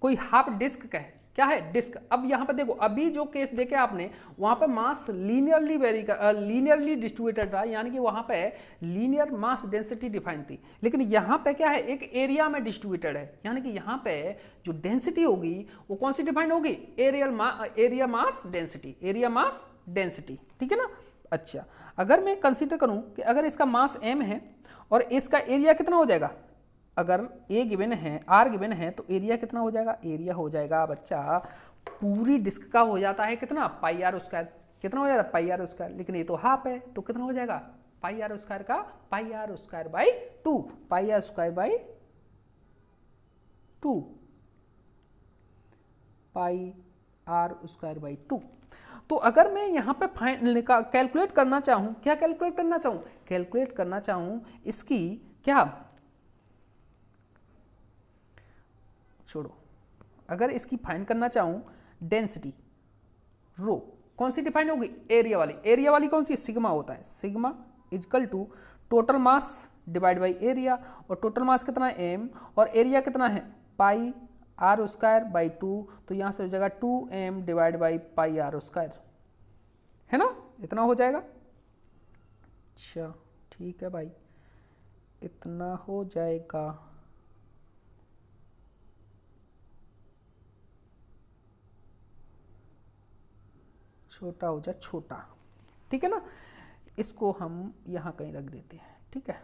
कोई half disc का है, क्या है, डिस्क। अब यहाँ पर देखो, अभी जो केस देखे आपने वहाँ पर मास लीनियरली डिस्ट्रीब्यूटेड था, यानी कि वहाँ पे लीनियर मास डेंसिटी डिफाइन थी। लेकिन यहाँ पे क्या है, एक एरिया में डिस्ट्रीब्यूटेड है, यानी कि यहाँ पे जो डेंसिटी होगी वो कौन सी डिफाइन होगी, एरिया मास डेंसिटी, ठीक है ना। अच्छा, अगर मैं कंसीडर करूँ कि अगर इसका मास m है और इसका एरिया कितना हो जाएगा, अगर A गिवन है, R गिवन है, तो एरिया कितना हो जाएगा, एरिया हो जाएगा बच्चा पूरी डिस्क का हो जाता है कितना, पाई आर स्क्वायर। कितना हो जाएगा, पाई आर स्क्वायर। लेकिन ये तो हाफ है, तो कितना हो जाएगा, पाई आर स्क्वायर का pi are square by 2, pi are square by 2, pi are square by 2। तो अगर मैं यहाँ पे कैलकुलेट करना चाहूँ, क्या कैलकुलेट करना चाहूँ, कैलकुलेट करना चाहूँ इसकी क्या, छोड़ो, अगर इसकी फाइंड करना चाहूँ डेंसिटी रो, कौन सी डिफाइन होगी, एरिया वाली कौन सी, सिग्मा होता है, sigma is equal to total mass divide by area, और टोटल मास कितना है m, और एरिया कितना है पाई आर स्क्वायर बाई 2, तो यहाँ से हो जाएगा 2m divide by pi are square, है ना, इतना हो जाएगा। अच्छा ठीक है भाई, इतना हो जाएगा। छोटा हो जाए छोटा, ठीक है ना, इसको हम यहाँ कहीं रख देते हैं, ठीक है।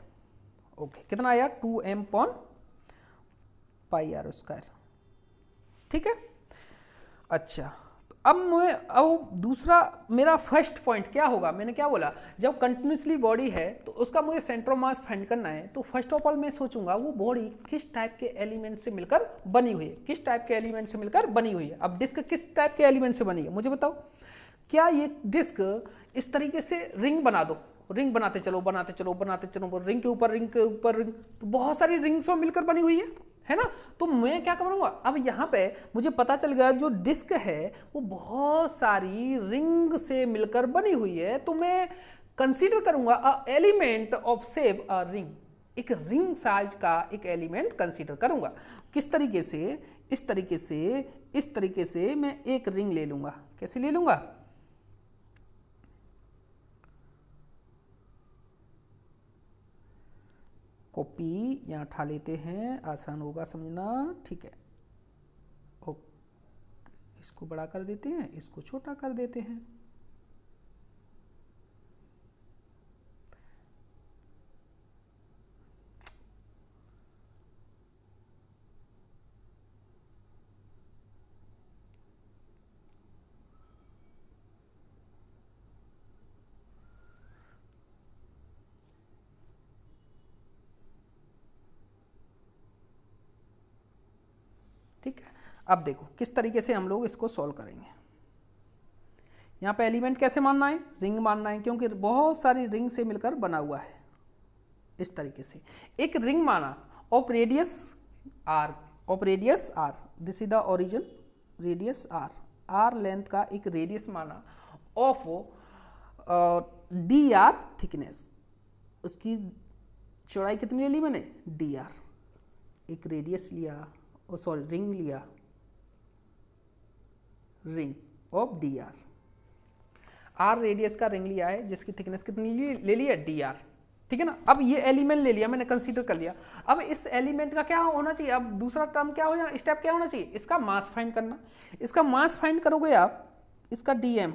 ओके, कितना आया, 2m pawn pi are square, ठीक है। अच्छा, तो अब दूसरा मेरा फर्स्ट पॉइंट क्या होगा, मैंने क्या बोला, जब कंटिन्यूसली बॉडी है तो उसका मुझे सेंटर ऑफ मास फाइंड करना है। तो फर्स्ट ऑफ ऑल मैं सोचूंगा वो बॉडी किस टाइप के एलिमेंट से मिलकर बनी हुई है, किस टाइप के एलिमेंट से मिलकर बनी हुई है। अब डिस्क किस टाइप के एलिमेंट से बनी है मुझे बताओ। क्या ये डिस्क इस तरीके से रिंग बना दो, रिंग बनाते चलो रिंग के ऊपर रिंग, तो बहुत सारी रिंग्स मिलकर बनी हुई है ना। तो मैं क्या करूंगा, अब यहाँ पे मुझे पता चल गया जो डिस्क है वो बहुत सारी रिंग से मिलकर बनी हुई है, तो मैं कंसीडर करूंगा a element of shape a ring, एक रिंग साइज का एक एलिमेंट कंसीडर करूंगा। किस तरीके से, इस तरीके से मैं एक रिंग ले लूंगा। कैसे ले लूंगा, कॉपी यहाँ उठा लेते हैं, आसान होगा समझना, ठीक है। ओके, इसको बड़ा कर देते हैं, इसको छोटा कर देते हैं। ठीक है, अब देखो किस तरीके से हम लोग इसको सॉल्व करेंगे। यहाँ पे एलिमेंट कैसे मानना है, रिंग मानना है, क्योंकि बहुत सारी रिंग से मिलकर बना हुआ है। इस तरीके से एक रिंग माना of radius R, this is the origin, radius R length का एक रेडियस माना ऑफ डी आर थिकनेस, उसकी चौड़ाई कितनी ले ली मैंने, डी आर, एक रेडियस लिया, रिंग लिया, ring of D R radius का रिंग लिया है जिसकी थिकनेस कितनी ले ली है, डी आर, ठीक है ना। अब ये एलिमेंट ले लिया मैंने, कंसीडर कर लिया। अब इस एलिमेंट का क्या होना चाहिए, अब दूसरा टर्म क्या हो जाना, स्टेप क्या होना चाहिए, इसका मास फाइंड करना। इसका मास फाइंड करोगे आप, इसका डीएम,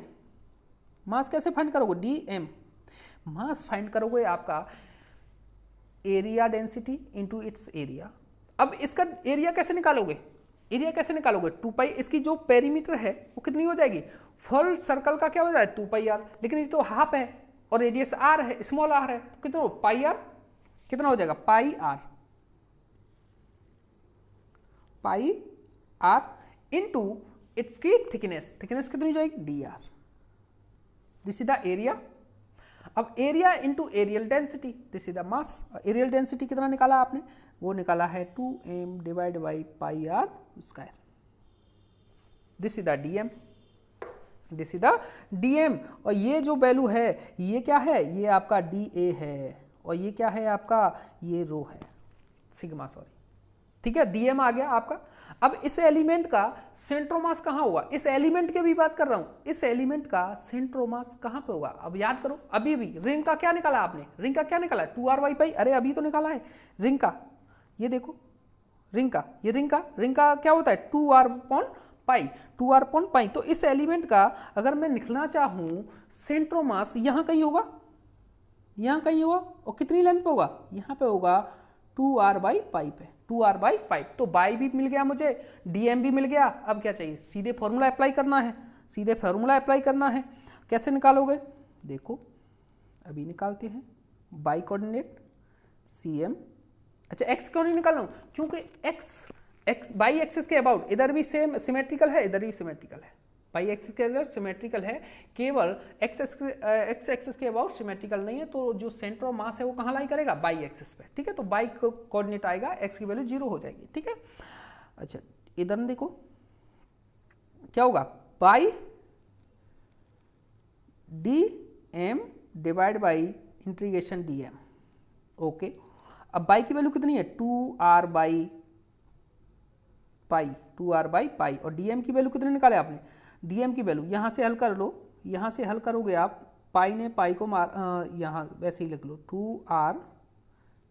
मास कैसे फाइंड करोगे, डीएम, मास फाइंड करोगे आपका area density into its area. अब इसका एरिया कैसे निकालोगे, 2 पाई, इसकी जो पेरीमीटर है वो कितनी हो जाएगी, फुल सर्कल का क्या हो जाएगा 2 पाई आर, लेकिन ये तो हाफ है और रेडियस आर है, स्मॉल आर है, तो कितना पाई आर, कितना हो जाएगा पाई आर इनटू इट्स की थिकनेस कितनी हो जाएगी, D R, this is the area. अब area into areal density, this is the mass. Areal density कितना निकाला आपने, वो निकाला है 2m divide by pi are square, this is the DM, और ये जो वैल्यू है ये क्या है, ये आपका डी ए है, और ये क्या है आपका, ये रो है, सिग्मा, सॉरी ठीक है, डीएम आ गया आपका। अब इस एलिमेंट का सेंट्रोमास कहाँ होगा, इस एलिमेंट के भी बात कर रहा हूं, इस एलिमेंट का सेंट्रोमास कहाँ पे होगा। अब याद करो, अभी भी रिंग का क्या निकाला आपने, रिंग का क्या निकाला, 2r/π। अरे अभी तो निकाला है रिंग का, ये देखो रिंग का, ये रिंग का क्या होता है 2r/π, 2r/π। तो इस एलिमेंट का अगर मैं लिखना चाहूं सेंट्रोमास यहाँ कहीं होगा, यहाँ कहीं होगा, और कितनी लेंथ पे होगा, यहाँ पे होगा 2r/π पे, 2r/π। तो बाई भी मिल गया मुझे, डीएम भी मिल गया। अब क्या चाहिए, सीधे फॉर्मूला अप्लाई करना है, सीधे फॉर्मूला अप्लाई करना है। कैसे निकालोगे, देखो अभी निकालते हैं। बाई कोऑर्डिनेट cm, अच्छा एक्स क्यों नहीं निकाल रहा हूँ, क्योंकि एक्स बाई एक्सिस के अबाउट, इधर भी सेम सिमेट्रिकल है, इधर भी सिमेट्रिकल है, बाई एक्सिस के अंदर सिमेट्रिकल है, केवल एक्स एक्सिस के अबाउट सिमेट्रिकल नहीं है। तो जो सेंटर ऑफ मास है वो कहाँ लाई करेगा, बाई एक्सिस पे, ठीक है। तो बाई कोऑर्डिनेट आएगा, एक्स की वैल्यू 0 हो जाएगी, ठीक है। अच्छा इधर देखो क्या होगा, by D M divide by integration D M, okay. अब बाई की वैल्यू कितनी है 2r/π, 2r/π, और डीएम की वैल्यू कितनी निकाले आपने, डीएम की वैल्यू यहाँ से हल कर लो, यहाँ से हल करोगे आप, पाई ने पाई को मार यहाँ वैसे ही लिख लो 2r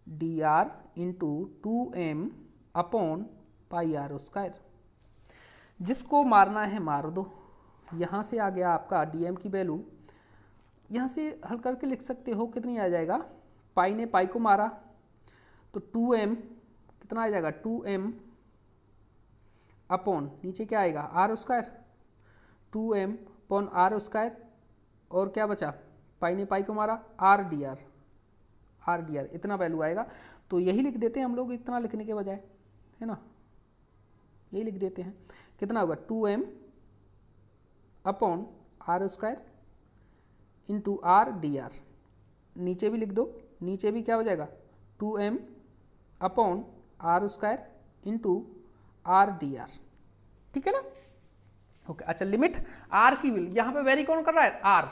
dr इंटू 2m/πr²। जिसको मारना है मार दो। यहाँ से आ गया आपका डीएम की वैल्यू, यहाँ से हल करके लिख सकते हो, कितनी आ जाएगा, पाई ने पाई को मारा तो 2m कितना आ जाएगा 2m अपॉन नीचे क्या आएगा r², 2m/r², और क्या बचा, पाई ने पाई को मारा r dr, इतना वैल्यू आएगा। तो यही लिख देते हैं हम लोग, इतना लिखने के बजाय, है ना, यही लिख देते हैं। कितना होगा 2m/r² इंटू r dr, नीचे भी लिख दो, नीचे भी क्या हो जाएगा 2m/r² इंटू r dr, ठीक है ना, ओके। अच्छा लिमिट r की वैल्यू यहाँ पे वेरी कौन कर रहा है, r,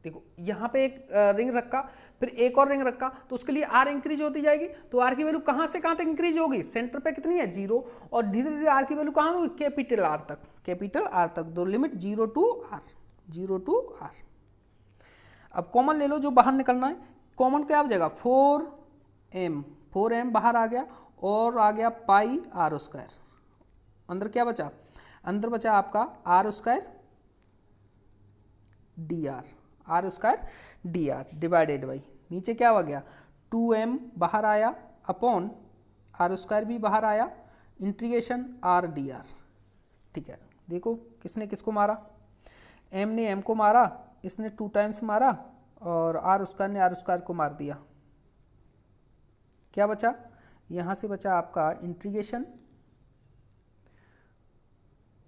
देखो यहाँ पे एक रिंग रखा, फिर एक और रिंग रखा, तो उसके लिए r इंक्रीज होती जाएगी। तो r की वैल्यू कहाँ से कहाँ तक इंक्रीज होगी, सेंटर पे कितनी है 0, और धीरे धीरे r की वैल्यू कहाँ होगी, कैपिटल R तक, कैपिटल R तक। दो लिमिट 0 to r। अब कॉमन ले लो, जो बाहर निकलना है, कॉमन क्या हो जाएगा 4m बाहर आ गया, और आ गया πr², अंदर क्या बचा, अंदर बचा आपका r² dr डिवाइडेड बाई, नीचे क्या हो गया 2m बाहर आया अपॉन r² भी बाहर आया, इंटीग्रेशन r dr, ठीक है। देखो किसने किसको मारा, m ने m को मारा, इसने 2 टाइम्स मारा, और r² ने r² को मार दिया। क्या बचा, यहाँ से बचा आपका integration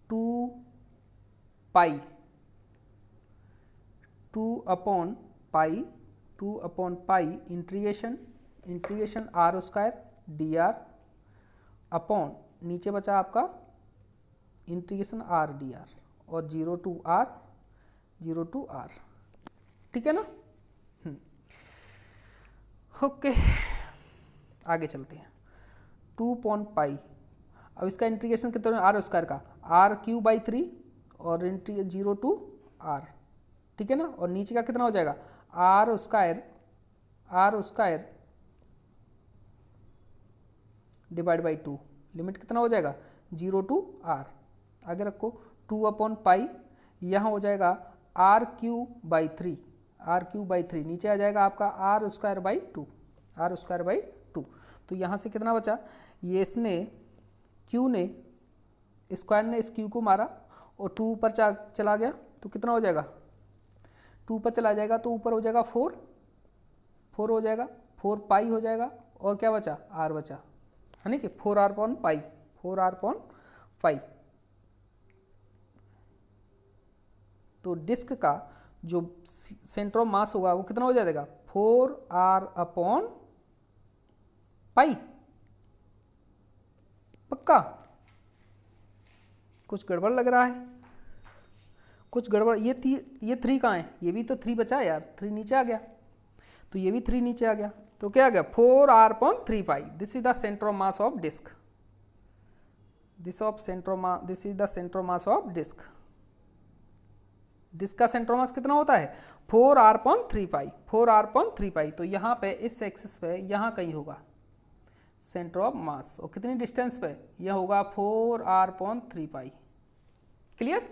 2 upon pi integration r² dr upon नीचे बचा आपका इंटीग्रेशन r dr, और 0 to r, ठीक है ना। ओके आगे चलते हैं। 2/π, अब इसका इंटीग्रेशन कितना r² का r³ और 0 to r, ठीक है ना। और नीचे का कितना हो जाएगा r² डिवाइड बाई 2, लिमिट कितना हो जाएगा 0 to r, आगे रखो 2/π, यहाँ हो जाएगा r³/3, नीचे आ जाएगा आपका r²/2, तो यहाँ से कितना बचा, ये इसने q ने स्क्वायर ने इस q को मारा, और 2 ऊपर चला गया, तो कितना हो जाएगा 2 ऊपर चला जाएगा, तो ऊपर हो जाएगा 4 हो जाएगा, 4π हो जाएगा, और क्या बचा r बचा, है ना कि 4r/π। तो डिस्क का जो सेंटर ऑफ मास होगा वो कितना हो जाएगा 4r/π, पक्का, कुछ गड़बड़ लग रहा है, कुछ गड़बड़, ये 3 कहाँ है, ये भी तो 3 बचा यार, 3 नीचे आ गया, तो ये भी 3 नीचे आ गया, तो क्या आ गया 4r/3π, this is the centre of mass of disc, this is the centre mass of disc. Disc का सेंटर मास कितना होता है 4r/3π, 4r/3π। तो यहाँ पे इस एक्सिस पे यहाँ कहीं होगा सेंटर ऑफ मास, और कितनी डिस्टेंस पे यह होगा 4r/3π। क्लियर।